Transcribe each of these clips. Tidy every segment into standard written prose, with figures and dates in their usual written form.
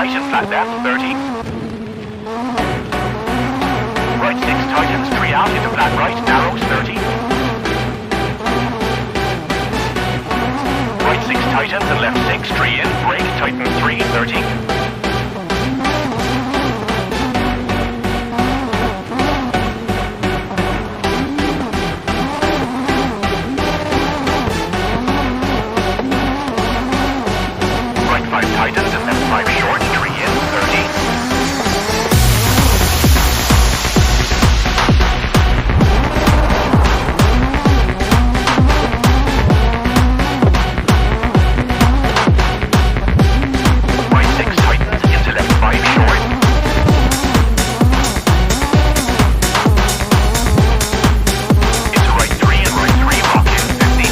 right and flat left, 30. Right 6 tightens, 3 out into flat right, narrows, 30. Right 6 tightens and left 6, 3 in, brake, tighten 3, 30. Right 5 tightens and left 5 short, 3 in, 30. Right 6 tightens into left 5 short. Into right 3 and right 3 rock in 50.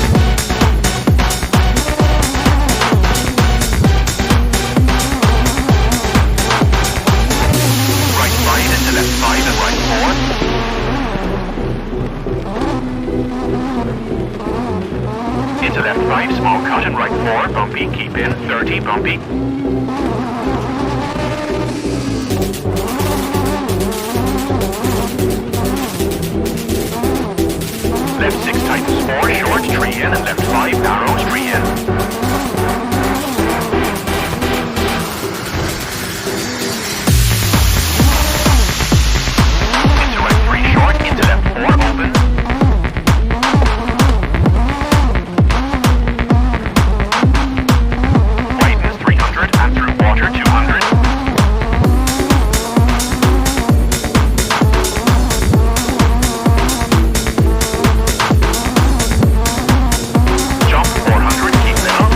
Right 5 into left 5 and right 4. Into left 5, small cut and right 4, bumpy, keep in, 30, bumpy. Left 6 tightens 4, short, 3 in, and left 5, narrows, 3 in. Into right 3 short, into left 4, open. Widens 300 and through water 200. Jump 400, keep middle.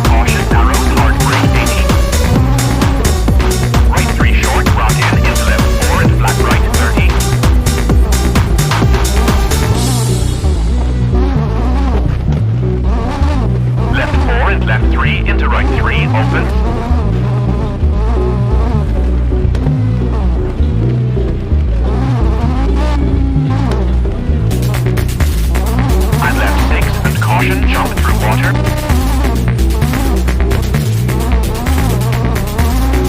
Caution, narrows, hard brake 80. Right 3 short, rock in, into left 4 and flat right 30. Left 4 and left 3 into right 3, open. And left 6 and caution, jump through water.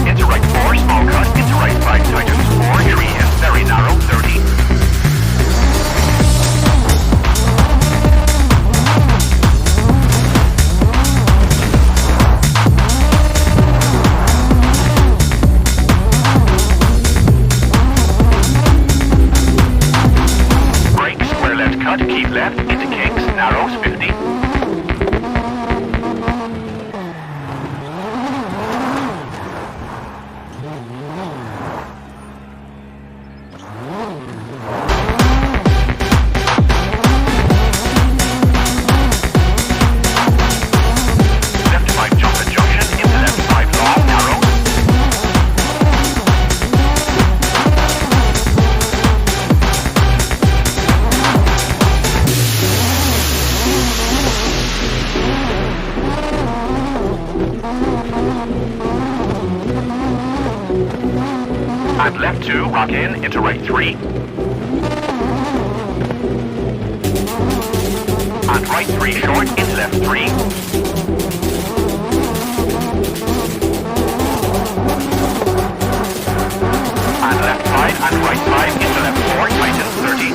Into right 4, small cut, into right 5 tightens 4, 3 in, very narrow, 30. Brake, square left cut, keep left, into kinks, narrows, 50. Left 5 jump at junction, into left 5 long, narrow. And left 2, rock in, into right 3. And right 3 short, into left 3. And left 5 and right 5 into left 4, tightens 30.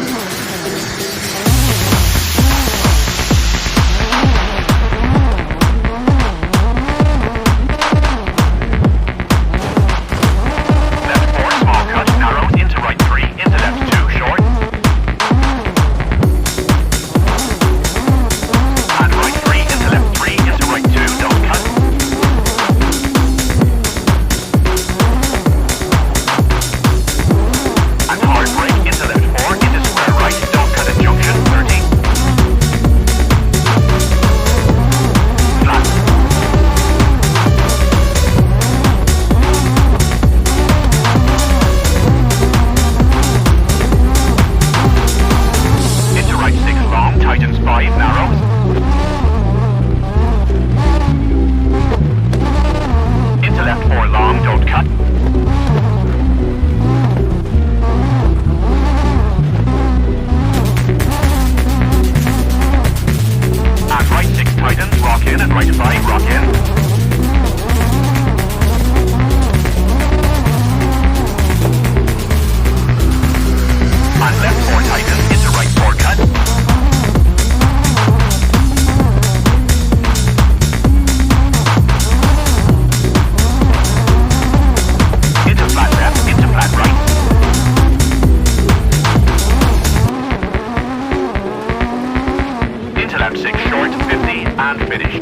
Left 4, small cut, narrowed, into right 3, into left 2, short. And right 3, into left 3, into right 2, don't cut. And hard brake, into left 4, into square right, don't cut at junction, 30. Flat. Into right 6 long, tightens 5, narrows. Into left 4 long, don't cut. 5, rock in. On left 4 tighten, into right 4 cut. Into flat left, into flat right. Into left 6 short, 50, and finish.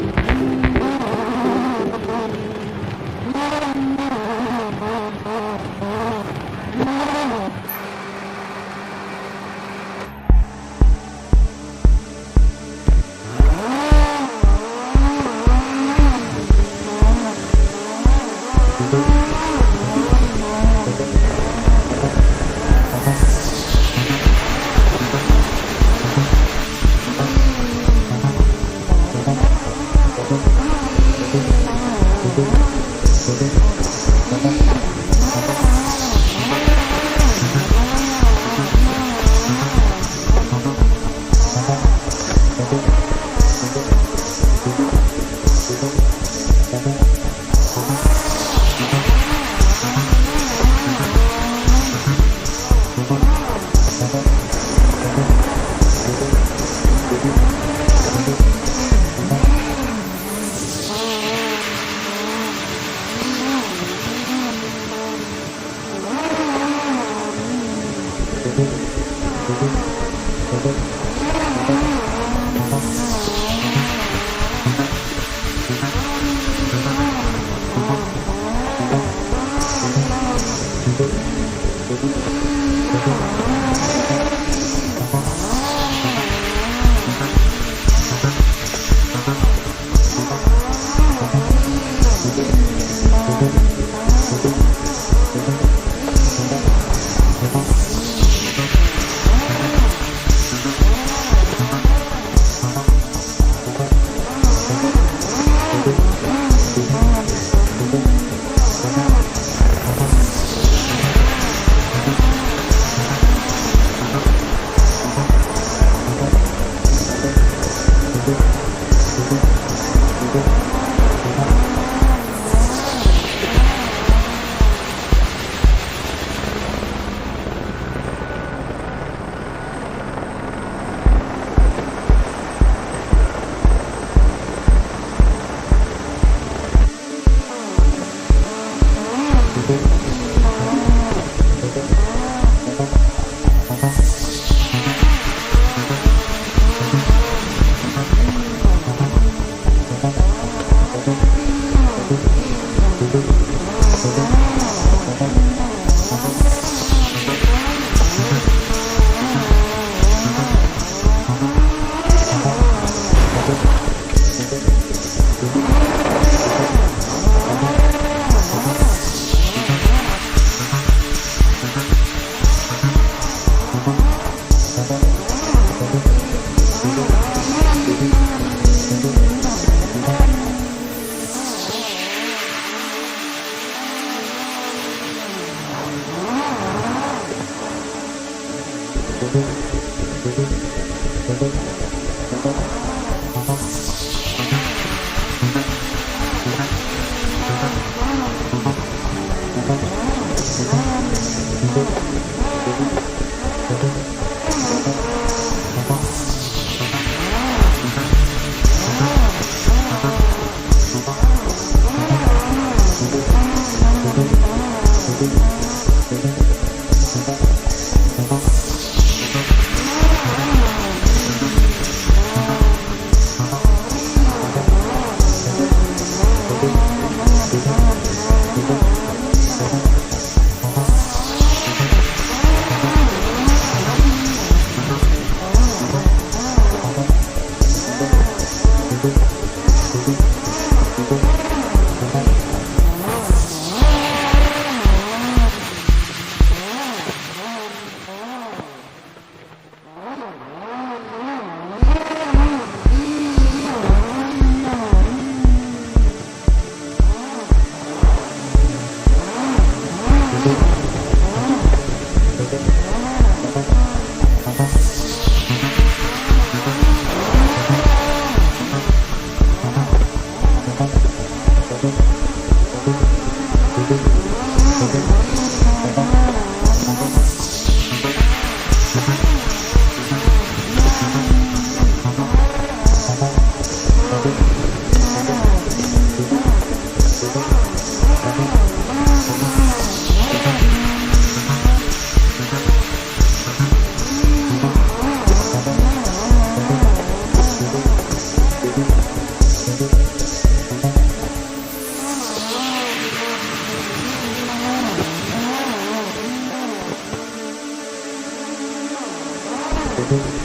Thank you.